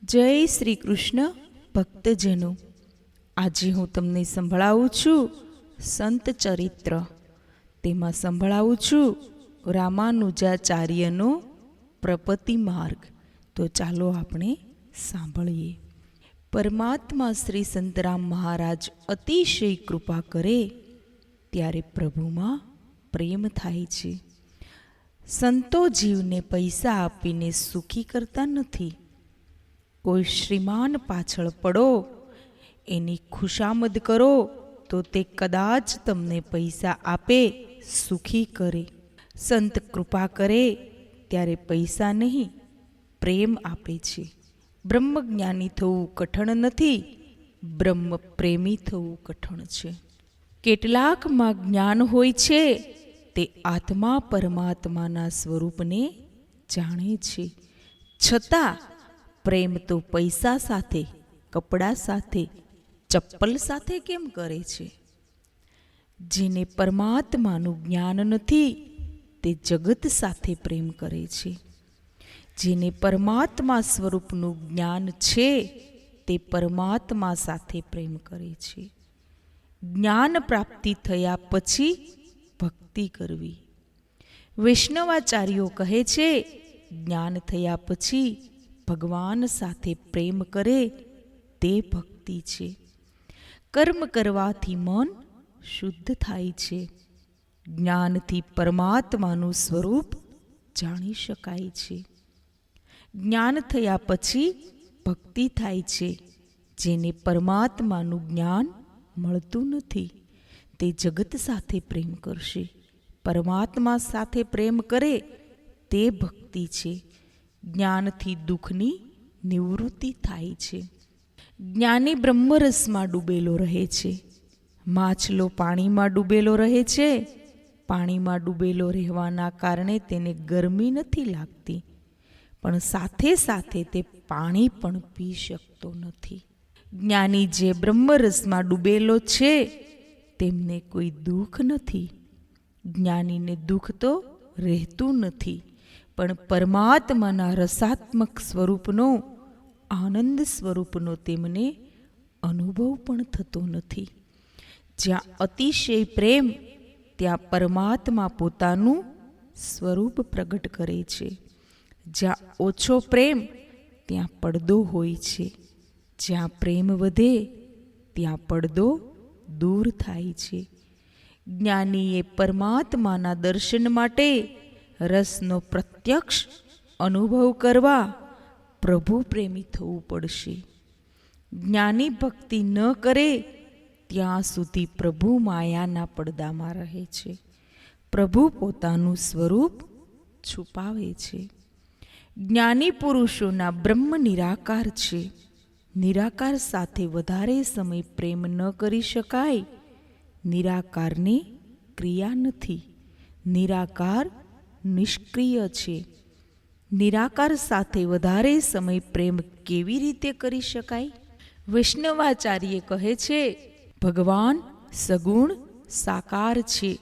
જય શ્રી કૃષ્ણ ભક્તજનો, આજે હું તમને સંભળાવું છું સંત ચરિત્ર. તેમાં સંભળાવું છું રામાનુજાચાર્યનો પ્રપત્તિ માર્ગ. તો ચાલો આપણે સાંભળીએ. પરમાત્મા શ્રી સંતરામ મહારાજ અતિશય કૃપા કરે ત્યારે પ્રભુમાં પ્રેમ થાય છે. સંતો જીવને પૈસા આપીને સુખી કરતા નથી. કોઈ શ્રીમાન પાછળ પડો, એની ખુશામદ કરો તો તે કદાચ તમને પૈસા આપે, સુખી કરે. સંત કૃપા કરે ત્યારે પૈસા નહીં, પ્રેમ આપે છે. બ્રહ્મજ્ઞાની થવું કઠણ નથી, બ્રહ્મ પ્રેમી થવું કઠણ છે. કેટલાકમાં જ્ઞાન હોય છે, તે આત્મા પરમાત્માના સ્વરૂપને જાણે છે, છતાં પ્રેમ તો પૈસા સાથે, કપડા સાથે, ચપ્પલ સાથે કેમ કરે છે? જેને પરમાત્માનું જ્ઞાન નથી તે જગત સાથે પ્રેમ કરે છે. જેને પરમાત્મા સ્વરૂપનું જ્ઞાન છે તે પરમાત્મા સાથે પ્રેમ કરે છે. જ્ઞાન પ્રાપ્તિ થયા પછી ભક્તિ કરવી. વૈષ્ણવાચાર્યો કહે છે, જ્ઞાન થયા પછી ભગવાન સાથે પ્રેમ કરે તે ભક્તિ છે. કર્મ કરવાથી મન શુદ્ધ થાય છે. જ્ઞાનથી પરમાત્માનું સ્વરૂપ જાણી શકાય છે. જ્ઞાન થયા પછી ભક્તિ થાય છે. જેને પરમાત્માનું જ્ઞાન મળતું નથી તે જગત સાથે પ્રેમ કરશે. પરમાત્મા સાથે પ્રેમ કરે તે ભક્તિ છે. જ્ઞાનથી દુઃખની નિવૃત્તિ થાય છે. જ્ઞાની બ્રહ્મરસમાં ડૂબેલો રહે છે. માછલો પાણીમાં ડૂબેલો રહે છે. પાણીમાં ડૂબેલો રહેવાના કારણે તેને ગરમી નથી લાગતી, પણ સાથે સાથે તે પાણી પણ પી શકતો નથી. જ્ઞાની જે બ્રહ્મરસમાં ડૂબેલો છે તેમને કોઈ દુઃખ નથી. જ્ઞાનીને દુઃખ તો રહેતું નથી, પણ પરમાત્માના રસાત્મક સ્વરૂપનો, આનંદ સ્વરૂપનો તેમને અનુભવ પણ થતો નથી. જ્યાં અતિશય પ્રેમ ત્યાં પરમાત્મા પોતાનું સ્વરૂપ પ્રગટ કરે છે. જ્યાં ઓછો પ્રેમ ત્યાં પડદો હોય છે. જ્યાં પ્રેમ વધે ત્યાં પડદો દૂર થાય છે. જ્ઞાનીએ પરમાત્માના દર્શન માટે, રસનો પ્રત્યક્ષ અનુભવ કરવા પ્રભુ પ્રેમી થવું પડશે. જ્ઞાની ભક્તિ ન કરે ત્યાં સુધી પ્રભુ માયાના પડદામાં રહે છે. પ્રભુ પોતાનું સ્વરૂપ છુપાવે છે. જ્ઞાની પુરુષોના બ્રહ્મ નિરાકાર છે. નિરાકાર સાથે વધારે સમય પ્રેમ ન કરી શકાય. નિરાકારની ક્રિયા નથી. નિરાકાર નિષ્ક્રિય છે. નિરાકાર સાથે વધારે સમય પ્રેમ કેવી રીતે કરી શકાય? વૈષ્ણવાચાર્ય કહે છે, ભગવાન સગુણ સાકાર છે.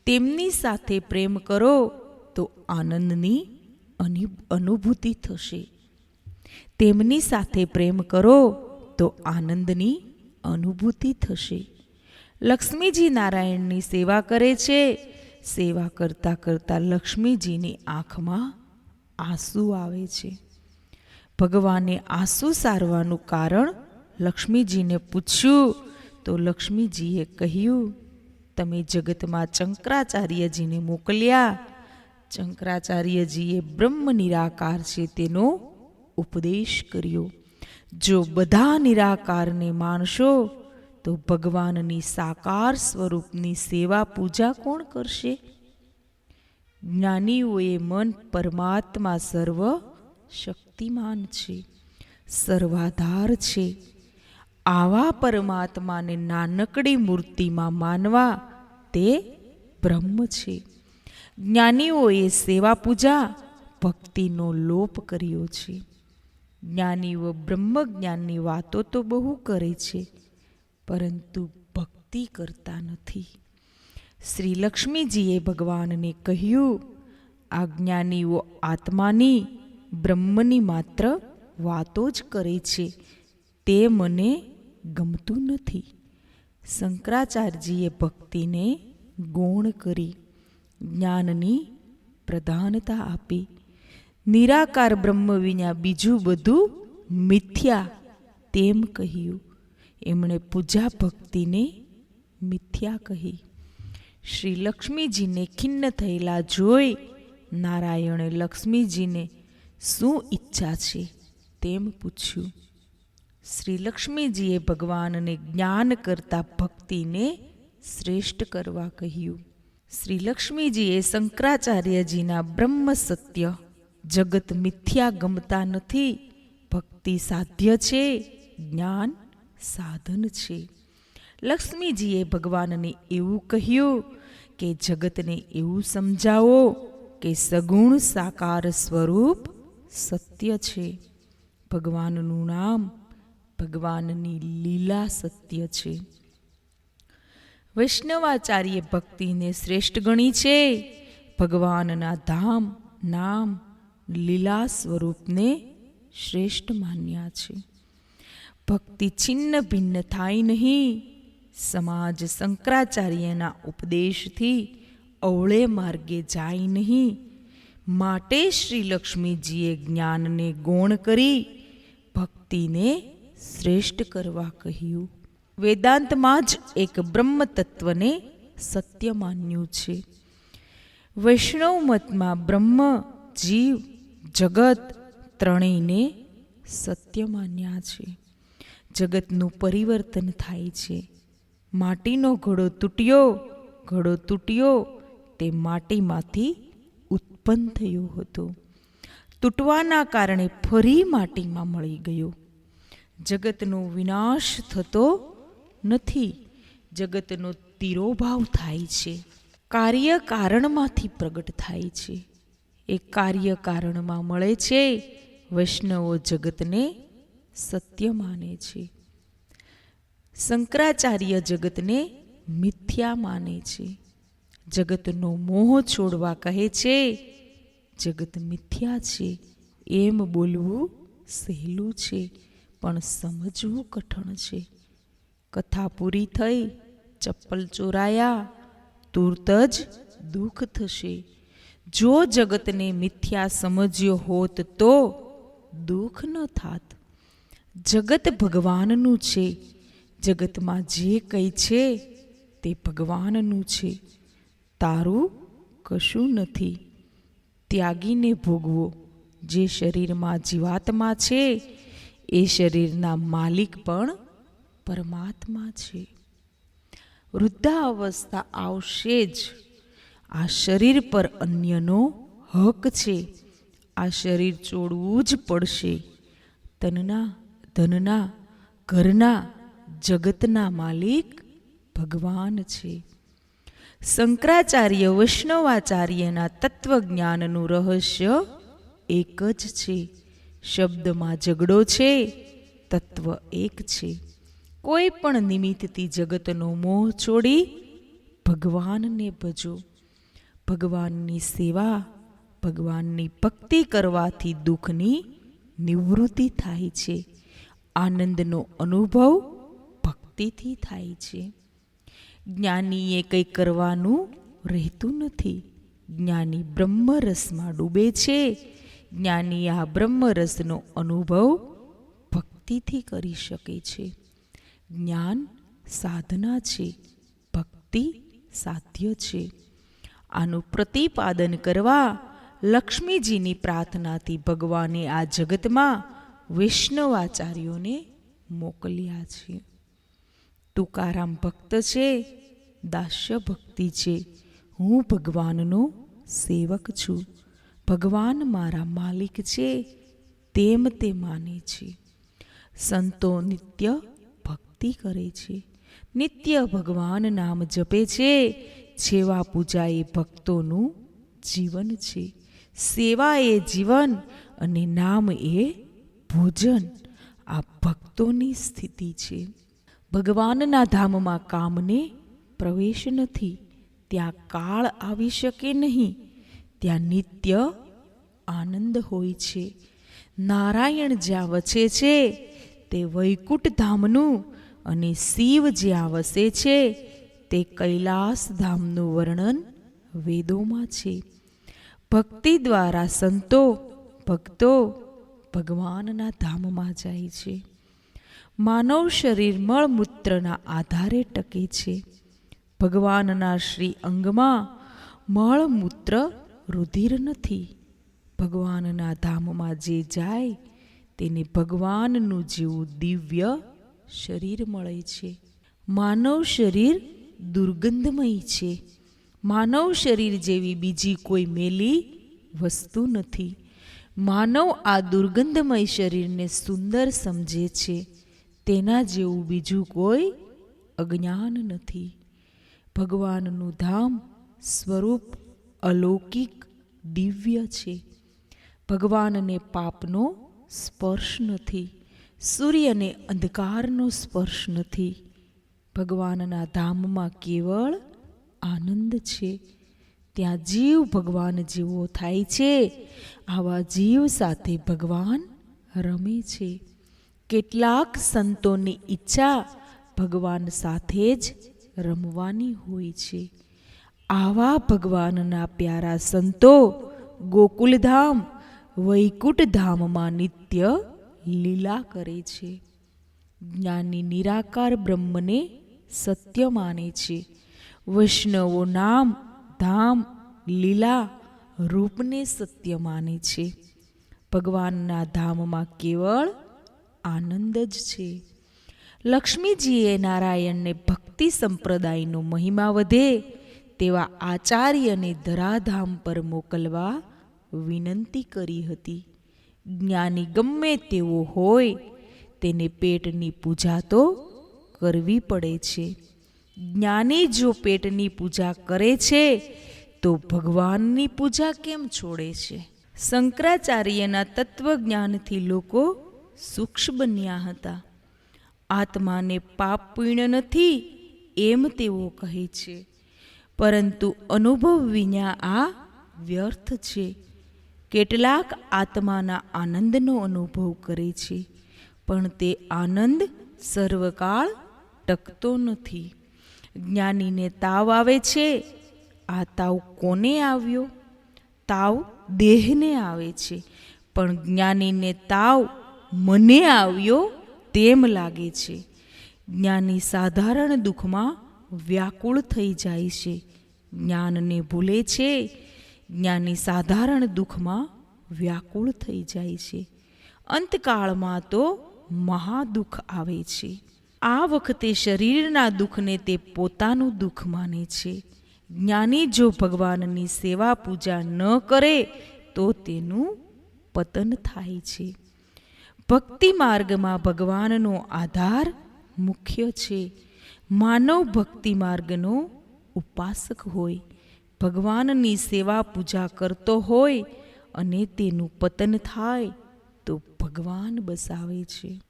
તેમની સાથે પ્રેમ કરો તો આનંદની અનુભૂતિ થશે. તેમની સાથે પ્રેમ કરો તો આનંદની અનુભૂતિ થશે. લક્ષ્મીજી નારાયણની સેવા કરે છે. સેવા કરતાં કરતાં લક્ષ્મીજીની આંખમાં આંસુ આવે છે. ભગવાને આંસુ સારવાનું કારણ લક્ષ્મીજીને પૂછ્યું તો લક્ષ્મીજીએ કહ્યું, તમે જગતમાં શંકરાચાર્યજીને મોકલ્યા. શંકરાચાર્યજીએ બ્રહ્મ નિરાકાર છે તેનો ઉપદેશ કર્યો. જો બધા નિરાકારને માનશો તો ભગવાનની સાકાર સ્વરૂપની સેવા પૂજા કોણ કરશે? જ્ઞાનીઓએ મન પરમાત્મા સર્વ શક્તિમાન છે, સર્વાધાર છે. આવા પરમાત્માને નાનકડી મૂર્તિમાં માનવા તે બ્રહ્મ છે. જ્ઞાનીઓએ સેવા પૂજા ભક્તિનો લોપ કર્યો છે. જ્ઞાનીઓ બ્રહ્મજ્ઞાનની વાતો તો બહુ કરે છે, પરંતુ ભક્તિ કરતા નથી. શ્રી લક્ષ્મીજીએ ભગવાનને કહ્યું, આ જ્ઞાનીઓ આત્માની, બ્રહ્મની માત્ર વાતો જ કરે છે તે મને ગમતું નથી. શંકરાચાર્યજીએ ભક્તિને ગૌણ કરી, જ્ઞાનની પ્રધાનતા આપી. નિરાકાર બ્રહ્મ વિના બીજું બધું મિથ્યા તેમ કહ્યું. એમણે પૂજા ભક્તિને મિથ્યા કહી. શ્રી લક્ષ્મીજીને ખિન્ન થયેલા જોઈ નારાયણે લક્ષ્મીજીને શું ઈચ્છા છે તેમ પૂછ્યું. શ્રી લક્ષ્મીજીએ ભગવાનને જ્ઞાન કરતા ભક્તિને શ્રેષ્ઠ કરવા કહ્યું. શ્રી લક્ષ્મીજીએ શંકરાચાર્યજીના બ્રહ્મ સત્ય, જગત મિથ્યા ગમતા નથી. ભક્તિ સાધ્ય છે, જ્ઞાન સાધન છે. લક્ષ્મીજીએ ભગવાનને એવું કહ્યું કે જગતને એવું સમજાવો કે સગુણ સાકાર સ્વરૂપ સત્ય છે. ભગવાનનું નામ, ભગવાનની લીલા સત્ય છે. વૈષ્ણવાચાર્ય ભક્તિને શ્રેષ્ઠ ગણી છે. ભગવાનના ધામ, નામ, લીલા સ્વરૂપને શ્રેષ્ઠ માન્યા છે. ભક્તિ છિન્ન ભિન્ન થાય નહીં. સમાજ શંકરાચાર્યના ઉપદેશથી અવળે માર્ગે જાય નહીં. માટે શ્રી લક્ષ્મીજીએ જ્ઞાનને ગૌણ કરી ભક્તિને શ્રેષ્ઠ કરવા કહ્યું. વેદાંતમાં જ એક બ્રહ્મ તત્વને સત્ય માન્યું છે. વૈષ્ણવ મતમાં બ્રહ્મ, જીવ, જગત ત્રણેયને સત્ય માન્યા છે. જગતનું પરિવર્તન થાય છે. માટીનો ઘડો તૂટ્યો તે માટીમાંથી ઉત્પન્ન થયો હતો. તૂટવાના કારણે ફરી માટીમાં મળી ગયો. જગતનો વિનાશ થતો નથી. જગતનો તિરોભાવ થાય છે. કાર્ય કારણમાંથી પ્રગટ થાય છે. એ કાર્ય કારણમાં મળે છે. વૈષ્ણવો જગતને સત્ય માને છે. શંકરાચાર્ય જગતને મિથ્યા માને છે. જગતનો મોહ છોડવા કહે છે. જગત મિથ્યા છે એમ બોલવું સહેલું છે, પણ સમજવું કઠણ છે. કથા પૂરી થઈ, ચપ્પલ ચોરાયા, તુરત જ દુઃખ થશે. જો જગતને મિથ્યા સમજ્યો હોત તો દુઃખ ન થાત. જગત ભગવાનનું છે. જગતમાં જે કંઈ છે તે ભગવાનનું છે. તારું કશું નથી. ત્યાગીને ભોગવો. જે શરીરમાં જીવાત્મા છે એ શરીરના માલિક પણ પરમાત્મા છે. વૃદ્ધાવસ્થા આવશે જ. આ શરીર પર અન્યનો હક છે. આ શરીર છોડવું જ પડશે. તનના, ધનના, ઘરના, જગતના માલિક ભગવાન છે. શંકરાચાર્ય વૈષ્ણવાચાર્યના તત્વજ્ઞાનનું રહસ્ય એક જ છે. શબ્દમાં ઝઘડો છે, તત્વ એક છે. કોઈ પણ નિમિત્તથી જગતનો મોહ છોડી ભગવાનને ભજો. ભગવાનની સેવા, ભગવાનની ભક્તિ કરવાથી દુઃખની નિવૃત્તિ થાય છે. આનંદનો અનુભવ ભક્તિથી થાય છે. જ્ઞાનીએ કંઈ કરવાનું રહેતું નથી. જ્ઞાની બ્રહ્મરસમાં ડૂબે છે. જ્ઞાની આ બ્રહ્મરસનો અનુભવ ભક્તિથી કરી શકે છે. જ્ઞાન સાધના છે, ભક્તિ સાધ્ય છે. આનું પ્રતિપાદન કરવા લક્ષ્મીજીની પ્રાર્થનાથી ભગવાને આ જગતમાં વૈષ્ણવાચાર્યોને મોકલ્યા છે. તુકારામ ભક્ત છે, દાસ્ય ભક્તિ છે. હું ભગવાનનો સેવક છું. ભગવાન મારા માલિક છે તેમ તે માને છે. સંતો નિત્ય ભક્તિ કરે છે. નિત્ય ભગવાન નામ જપે છે. જેવા પૂજા એ ભક્તોનું જીવન છે. સેવા એ જીવન અને નામ એ ભોજન. આ ભક્તોની સ્થિતિ છે. ભગવાનના ધામમાં કામને પ્રવેશ નથી. ત્યાં કાળ આવી શકે નહીં. ત્યાં નિત્ય આનંદ હોય છે. નારાયણ જ્યાં વસે છે તે વૈકુંઠ ધામનું અને શિવ જ્યાં વસે છે તે કૈલાસ ધામનું વર્ણન વેદોમાં છે. ભક્તિ દ્વારા ભક્તો ભગવાનના ધામમાં જાય છે. માનવ શરીર મળમૂત્રના આધારે ટકે છે. ભગવાનના શ્રી અંગમાં મળમૂત્ર રુધિર નથી. ભગવાનના ધામમાં જે જાય તેને ભગવાનનું જેવું દિવ્ય શરીર મળે છે. માનવ શરીર દુર્ગંધમય છે. માનવ શરીર જેવી બીજી કોઈ મેલી વસ્તુ નથી. માનવ આ દુર્ગંધમય શરીરને સુંદર સમજે છે. તેના જેવું બીજું કોઈ અજ્ઞાન નથી. ભગવાનનું ધામ સ્વરૂપ અલૌકિક દિવ્ય છે. ભગવાનને પાપનો સ્પર્શ નથી. સૂર્યને અંધકારનો સ્પર્શ નથી. ભગવાનના ધામમાં કેવળ આનંદ છે. ત્યાં જીવ ભગવાન જેવો થાય છે. આવા જીવ સાથે ભગવાન રમે છે. કેટલાક સંતોની ઈચ્છા ભગવાન સાથે જ રમવાની હોય છે. આવા ભગવાનના પ્યારા સંતો ગોકુલધામ વૈકુંઠ ધામમાં નિત્ય લીલા કરે છે. જ્ઞાની નિરાકાર બ્રહ્મને સત્ય માને છે. વૈષ્ણવો નામ ધામ લીલા રૂપને સત્ય માને છે. ભગવાનના ધામમાં કેવળ આનંદ જ છે. લક્ષ્મીજીએ નારાયણને ભક્તિ સંપ્રદાયનો મહિમા વધે તેવા આચાર્યને ધરાધામ પર મોકલવા વિનંતી કરી હતી. જ્ઞાની ગમે તેવો હોય તેને પેટની પૂજા તો કરવી પડે છે. જ્ઞાની જો પેટની પૂજા કરે છે તો ભગવાનની પૂજા કેમ છોડે છે? શંકરાચાર્યના તત્વજ્ઞાનથી લોકો સૂક્ષ્મ બન્યા હતા. આત્માને પાપ પુણ્ય નથી એમ તેઓ કહે છે, પરંતુ અનુભવ વિના આ વ્યર્થ છે. કેટલાક આત્માના આનંદનો અનુભવ કરે છે, પણ તે આનંદ સર્વકાળ ટકતો નથી. જ્ઞાનીને તાવ આવે છે. આ તાવ કોને આવ્યો? તાવ દેહને આવે છે, પણ જ્ઞાનીને તાવ મને આવ્યો તેમ લાગે છે. જ્ઞાની સાધારણ દુઃખમાં વ્યાકુળ થઈ જાય છે. જ્ઞાનને ભૂલે છે. જ્ઞાની સાધારણ દુઃખમાં વ્યાકુળ થઈ જાય છે. અંતકાળમાં તો મહાદુઃખ આવે છે. આ વખતે શરીરના દુઃખને તે પોતાનું દુઃખ માને છે. જ્ઞાની જો ભગવાનની સેવા પૂજા ન કરે તો તેનું પતન થાય છે. ભક્તિ માર્ગમાં ભગવાનનો આધાર મુખ્ય છે. માનવ ભક્તિ માર્ગનો ઉપાસક હોય, ભગવાનની સેવા પૂજા કરતો હોય અને તેનું પતન થાય તો ભગવાન બસાવે છે.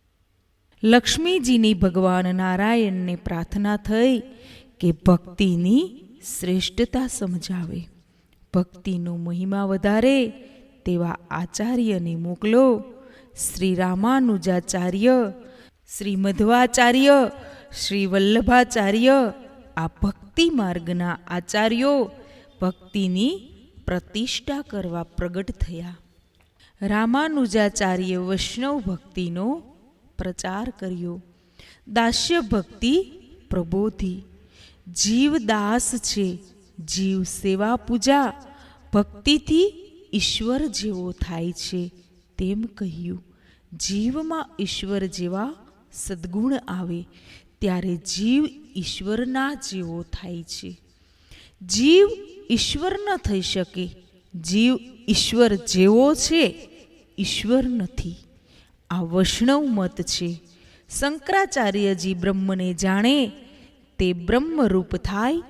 લક્ષ્મીજીની ભગવાન નારાયણને પ્રાર્થના થઈ કે ભક્તિની શ્રેષ્ઠતા સમજાવે, ભક્તિનો મહિમા વધારે તેવા આચાર્યને મોકલો. શ્રી રામાનુજાચાર્ય, શ્રી મધ્વાચાર્ય, શ્રી વલ્લભાચાર્ય આ ભક્તિ માર્ગના આચાર્યો ભક્તિની પ્રતિષ્ઠા કરવા પ્રગટ થયા. રામાનુજાચાર્ય વૈષ્ણવ ભક્તિનો પ્રચાર કર્યો. દાસ્ય ભક્તિ પ્રબોધી. જીવ દાસ છે. જીવ સેવા પૂજા ભક્તિથી ઈશ્વર જેવો થાય છે તેમ કહ્યું. જીવમાં ઈશ્વર જેવા સદ્ગુણ આવે ત્યારે જીવ ઈશ્વરના જેવો થાય છે. જીવ ઈશ્વર ન થઈ શકે. જીવ ઈશ્વર જેવો છે, ઈશ્વર નથી. આ વૈષ્ણવ મત છે. શંકરાચાર્યજી બ્રહ્મને જાણે તે બ્રહ્મરૂપ થાય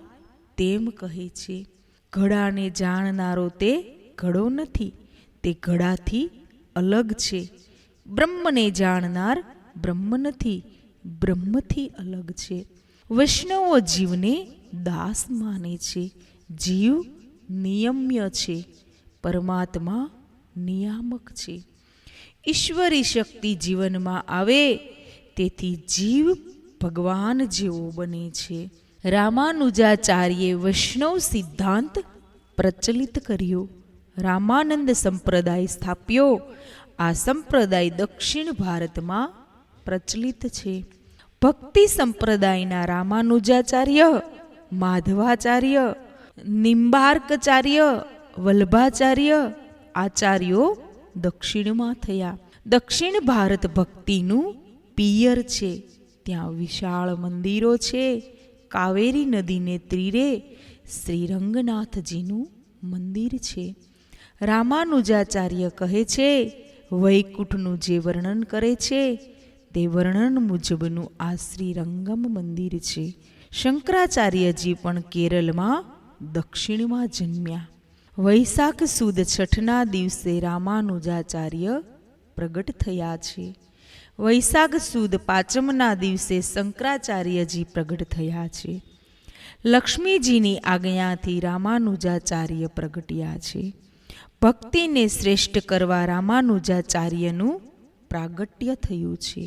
તેમ કહે છે. ઘડાને જાણનારો તે ઘડો નથી, તે ઘડાથી અલગ છે. બ્રહ્મને જાણનાર બ્રહ્મ નથી, બ્રહ્મથી અલગ છે. વૈષ્ણવો જીવને દાસ માને છે. જીવ નિયમ્ય છે, પરમાત્મા નિયામક છે. ઈશ્વરી શક્તિ જીવનમાં આવે તેથી જીવ ભગવાન જેવો બને છે. રામાનુજાચાર્યે વૈષ્ણવ સિદ્ધાંત પ્રચલિત કર્યો. રામાનંદ સંપ્રદાય સ્થાપ્યો. આ સંપ્રદાય દક્ષિણ ભારતમાં પ્રચલિત છે. ભક્તિ સંપ્રદાયના રામાનુજાચાર્ય, માધવાચાર્ય, નિંબાર્કચાર્ય, વલ્ભાચાર્ય આચાર્યો દક્ષિણમાં થયા. દક્ષિણ ભારત ભક્તિનું પિયર છે. ત્યાં વિશાળ મંદિરો છે. કાવેરી નદીને તીરે શ્રીરંગનાથજીનું મંદિર છે. રામાનુજાચાર્ય કહે છે, વૈકુંઠનું જે વર્ણન કરે છે તે વર્ણન મુજબનું આ શ્રીરંગમ મંદિર છે. શંકરાચાર્યજી પણ કેરળમાં દક્ષિણમાં જન્મ્યા. વૈશાખ સુદ છઠના દિવસે રામાનુજાચાર્ય પ્રગટ થયા છે. વૈશાખ સુદ પાંચમના દિવસે શંકરાચાર્યજી પ્રગટ થયા છે. લક્ષ્મીજીની આજ્ઞાથી રામાનુજાચાર્ય પ્રગટ્યા છે. ભક્તિને શ્રેષ્ઠ કરવા રામાનુજાચાર્યનું પ્રાગટ્ય થયું છે.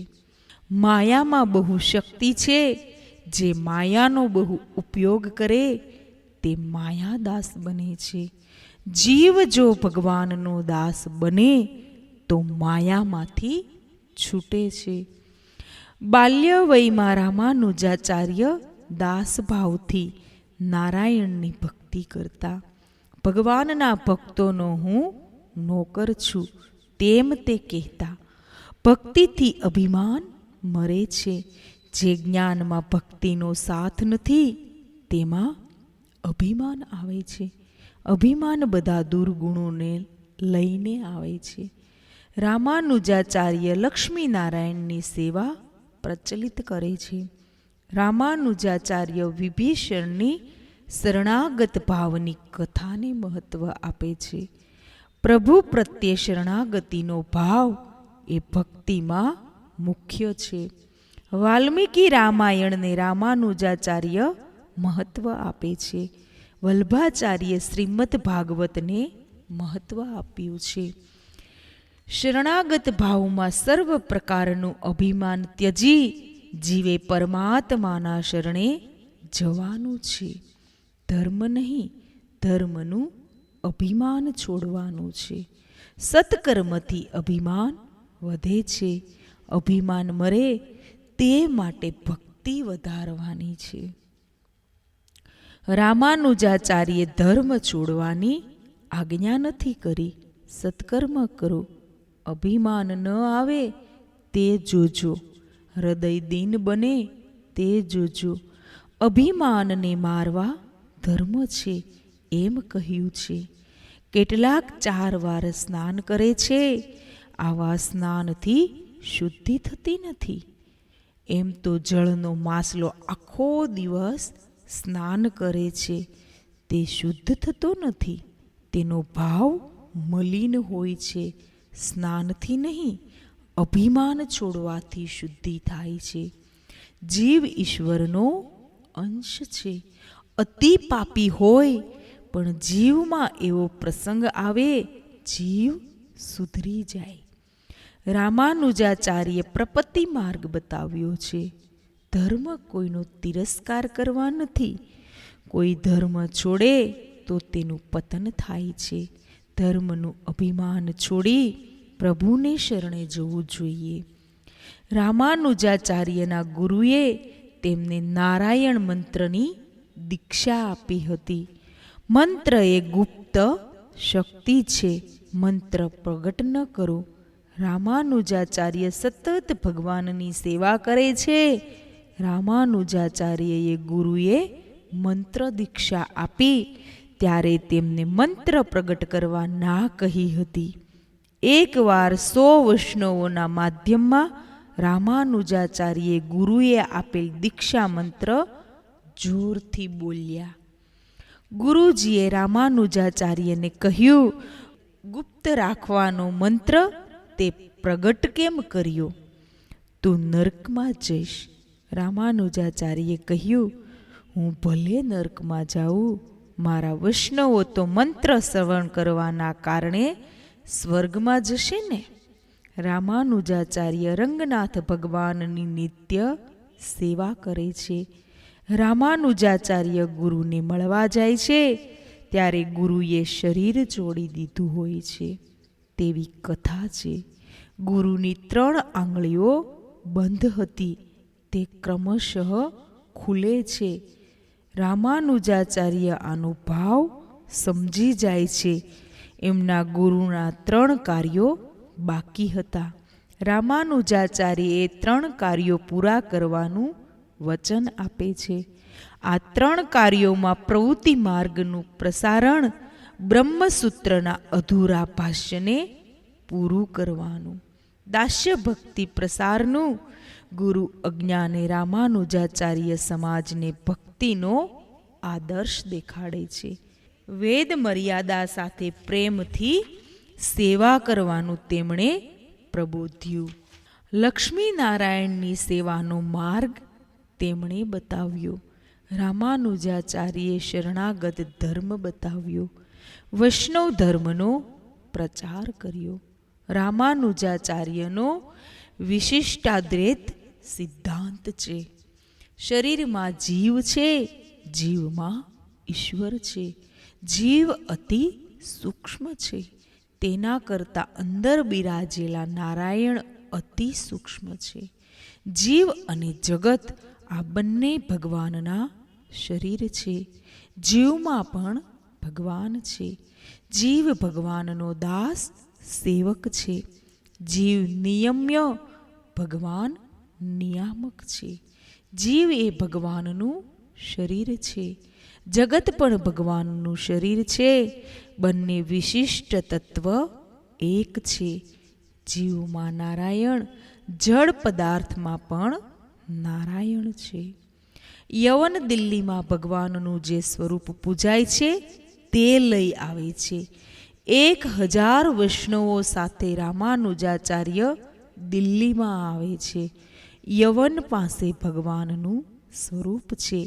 માયામાં બહુ શક્તિ છે. જે માયાનો બહુ ઉપયોગ કરે તે માયાદાસ બને છે. જીવ જો ભગવાનનો દાસ બને તો માયામાંથી છૂટે છે. બાલ્ય વયમાં રામાનુજાચાર્ય દાસભાવથી નારાયણની ભક્તિ કરતા. ભગવાનના ભક્તોનો હું નોકર છું તેમ તે કહેતા. ભક્તિથી અભિમાન મરે છે. જે જ્ઞાનમાં ભક્તિનો સાથ નથી તેમાં અભિમાન આવે છે. અભિમાન બધા દુર્ગુણોને લઈને આવે છે. રામાનુજાચાર્ય લક્ષ્મીનારાયણની સેવા પ્રચલિત કરે છે. રામાનુજાચાર્ય વિભીષણની શરણાગત ભાવની કથાને મહત્વ આપે છે. પ્રભુ પ્રત્યે શરણાગતિનો ભાવ એ ભક્તિમાં મુખ્ય છે. વાલ્મીકી રામાયણને રામાનુજાચાર્ય મહત્વ આપે છે. વલ્ભાચાર્ય શ્રીમદ ભાગવતને મહત્વ આપ્યું છે. શરણાગત ભાવમાં સર્વ પ્રકારનું અભિમાન ત્યજી જીવે પરમાત્માના શરણે જવાનું છે. ધર્મ નહીં, ધર્મનું અભિમાન છોડવાનું છે. સત્કર્મથી અભિમાન વધે છે. અભિમાન મરે તે માટે ભક્તિ વધારવાની છે. રામાનુજાચાર્યે ધર્મ છોડવાની આજ્ઞા નથી કરી. સત્કર્મ કરો. અભિમાન ન આવે તે જોજો. હૃદય દીન બને તે જોજો. અભિમાનને મારવા ધર્મ છે એમ કહ્યું છે. કેટલાક 4 વાર સ્નાન કરે છે. આવા સ્નાનથી શુદ્ધિ થતી નથી. એમ તો જળનો માસલો આખો દિવસ સ્નાન કરે છે તે શુદ્ધ થતો નથી. તેનો ભાવ મલિન હોય છે. સ્નાનથી નહીં, અભિમાન છોડવાથી શુદ્ધિ થાય છે. જીવ ઈશ્વરનો અંશ છે. અતિ પાપી હોય પણ જીવમાં એવો પ્રસંગ આવે જીવ સુધરી જાય. રામાનુજાચાર્ય પ્રપત્તિ માર્ગ બતાવ્યો છે. ધર્મ કોઈનો તિરસ્કાર કરવા નથી. કોઈ ધર્મ છોડે તો તેનું પતન થાય છે. ધર્મનું અભિમાન છોડી પ્રભુને શરણે જવું જોઈએ. રામાનુજાચાર્યના ગુરુએ તેમને નારાયણ મંત્રની દીક્ષા આપી હતી. મંત્ર એ ગુપ્ત શક્તિ છે. મંત્ર પ્રગટ ન કરો. રામાનુજાચાર્ય સતત ભગવાનની સેવા કરે છે. રામાનુજાચાર્યએ ગુરુએ મંત્ર દીક્ષા આપી ત્યારે તેમને મંત્ર પ્રગટ કરવા ના કહી હતી. એકવાર 100 વૈષ્ણવોના માધ્યમમાં રામાનુજાચાર્યે ગુરુએ આપેલ દીક્ષા મંત્ર જોરથી બોલ્યા. ગુરુજીએ રામાનુજાચાર્યને કહ્યું, ગુપ્ત રાખવાનો મંત્ર તે પ્રગટ કેમ કર્યો? તું નર્કમાં જઈશ. રામાનુજાચાર્યે કહ્યું, હું ભલે નર્કમાં જાઉં, મારા વૈષ્ણવો તો મંત્ર શ્રવણ કરવાના કારણે સ્વર્ગમાં જશે ને. રામાનુજાચાર્ય રંગનાથ ભગવાનની નિત્ય સેવા કરે છે. રામાનુજાચાર્ય ગુરુને મળવા જાય છે ત્યારે ગુરુએ શરીર છોડી દીધું હોય છે તેવી કથા છે. ગુરુની 3 આંગળીઓ બંધ હતી, તે ક્રમશઃ ખુલે છે. રામાનુજાચાર્ય આનો ભાવ સમજી જાય છે. એમના ગુરુના 3 કાર્યો બાકી હતા. રામાનુજાચાર્યએ 3 કાર્યો પૂરા કરવાનું વચન આપે છે. આ 3 કાર્યોમાં પ્રવૃત્તિ માર્ગનું પ્રસારણ, બ્રહ્મસૂત્રના અધૂરા ભાષ્યને પૂરું કરવાનું, દાસ્ય ભક્તિ પ્રસારનું, ગુરુ અજ્ઞાને રામાનુજાચાર્ય સમાજને ભક્તિનો આદર્શ દેખાડે છે. વેદ મર્યાદા સાથે પ્રેમથી સેવા કરવાનું તેમણે પ્રબોધ્યું. લક્ષ્મીનારાયણની સેવાનો માર્ગ તેમણે બતાવ્યો. રામાનુજાચાર્યે શરણાગત ધર્મ બતાવ્યો. વૈષ્ણવ ધર્મનો પ્રચાર કર્યો. રામાનુજાચાર્યનો વિશિષ્ટાદ્વૈત સિદ્ધાંત છે. શરીરમાં જીવ છે, જીવમાં ઈશ્વર છે. જીવ અતિ સૂક્ષ્મ છે, તેના કરતાં અંદર બિરાજેલા નારાયણ અતિ સૂક્ષ્મ છે. જીવ અને જગત આ બંને ભગવાનના શરીર છે. જીવમાં પણ ભગવાન છે. જીવ ભગવાનનો દાસ સેવક છે. જીવ નિયમ્ય, ભગવાન નિયામક છે. જીવ એ ભગવાનનું શરીર છે. જગત પણ ભગવાનનું શરીર છે. બંને વિશિષ્ટ તત્વ એક છે. જીવમાં નારાયણ, જળ પદાર્થમાં પણ નારાયણ છે. યવન દિલ્હીમાં ભગવાનનું જે સ્વરૂપ પૂજાય છે તે લઈ આવે છે. 1000 વૈષ્ણવો સાથે રામાનુજાચાર્ય દિલ્હીમાં આવે છે. યવન પાસે ભગવાનનું સ્વરૂપ છે,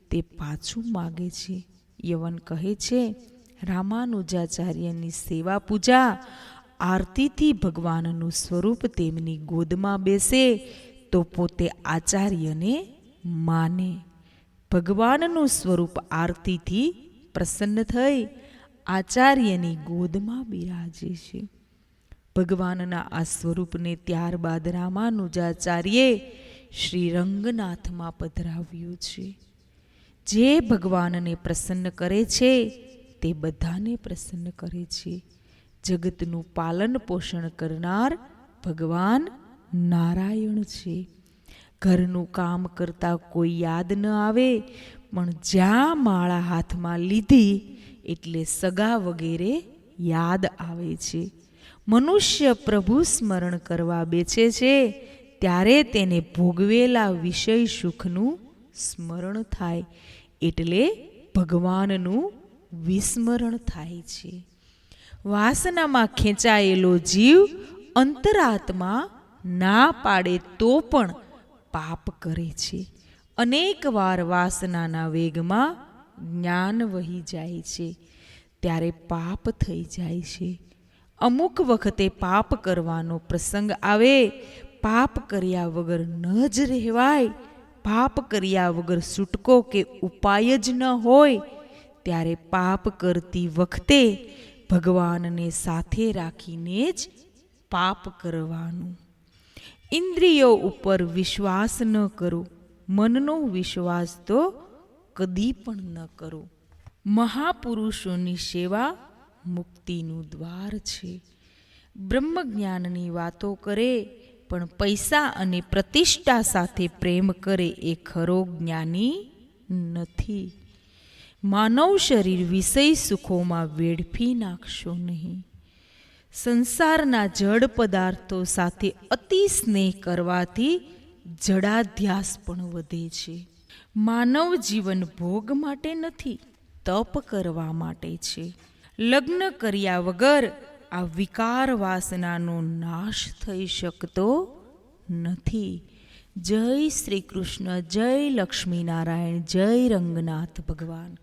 તે પાછું માગે છે. યવન કહે છે, રામાનુજાચાર્યની સેવા પૂજા આરતીથી ભગવાનનું સ્વરૂપ તેમની ગોદમાં બેસે તો પોતે આચાર્યને માને. ભગવાનનું સ્વરૂપ આરતીથી પ્રસન્ન થઈ આચાર્યની ગોદમાં બિરાજે છે. ભગવાનના આ સ્વરૂપને ત્યારબાદ રામાનુજાચાર્યે શ્રી રંગનાથમાં પધરાવ્યું છે. જે ભગવાનને પ્રસન્ન કરે છે તે બધાને પ્રસન્ન કરે છે. જગતનું પાલન પોષણ કરનાર ભગવાન નારાયણ છે. ઘરનું કામ કરતા કોઈ યાદ ન આવે, પણ જ્યાં માળા હાથમાં લીધી એટલે સગા વગેરે યાદ આવે છે. મનુષ્ય પ્રભુ સ્મરણ કરવા બેસે છે ત્યારે તેને ભોગવેલા વિષય સુખનું સ્મરણ થાય, એટલે ભગવાનનું વિસ્મરણ થાય છે. વાસનામાં ખેંચાયેલો જીવ અંતરાત્મા ના પાડે તો પણ પાપ કરે છે. અનેક વાર વાસનાના વેગમાં જ્ઞાન વહી જાય છે, ત્યારે પાપ થઈ જાય છે. અમુક વખતે પાપ કરવાનો પ્રસંગ આવે, પાપ કર્યા વગર ન જ રહેવાય, પાપ કર્યા વગર છૂટકો કે ઉપાય જ ન હોય, ત્યારે પાપ કરતી વખતે ભગવાનને સાથે રાખીને જ પાપ કરવાનું. ઇન્દ્રિયો ઉપર વિશ્વાસ ન કરો, મનનો વિશ્વાસ તો કદી પણ ન કરો. મહાપુરુષોની સેવા મુક્તિનું દ્વાર છે. બ્રહ્મજ્ઞાનની વાતો કરે પણ પૈસા અને પ્રતિષ્ઠા સાથે પ્રેમ કરે એ ખરો જ્ઞાની નથી. માનવ શરીર વિષય સુખોમાં વેડફી નાખશો નહીં. સંસારના જડ પદાર્થો સાથે અતિ સ્નેહ કરવાથી જડાધ્યાસ પણ વધે છે. માનવ જીવન ભોગ માટે નથી, તપ કરવા માટે છે. લગ્ન કર્યા વગર આ વિકાર વાસનાનો નાશ થઈ શકતો નથી. જય શ્રી કૃષ્ણ, જય લક્ષ્મીનારાયણ, જય રંગનાથ ભગવાન.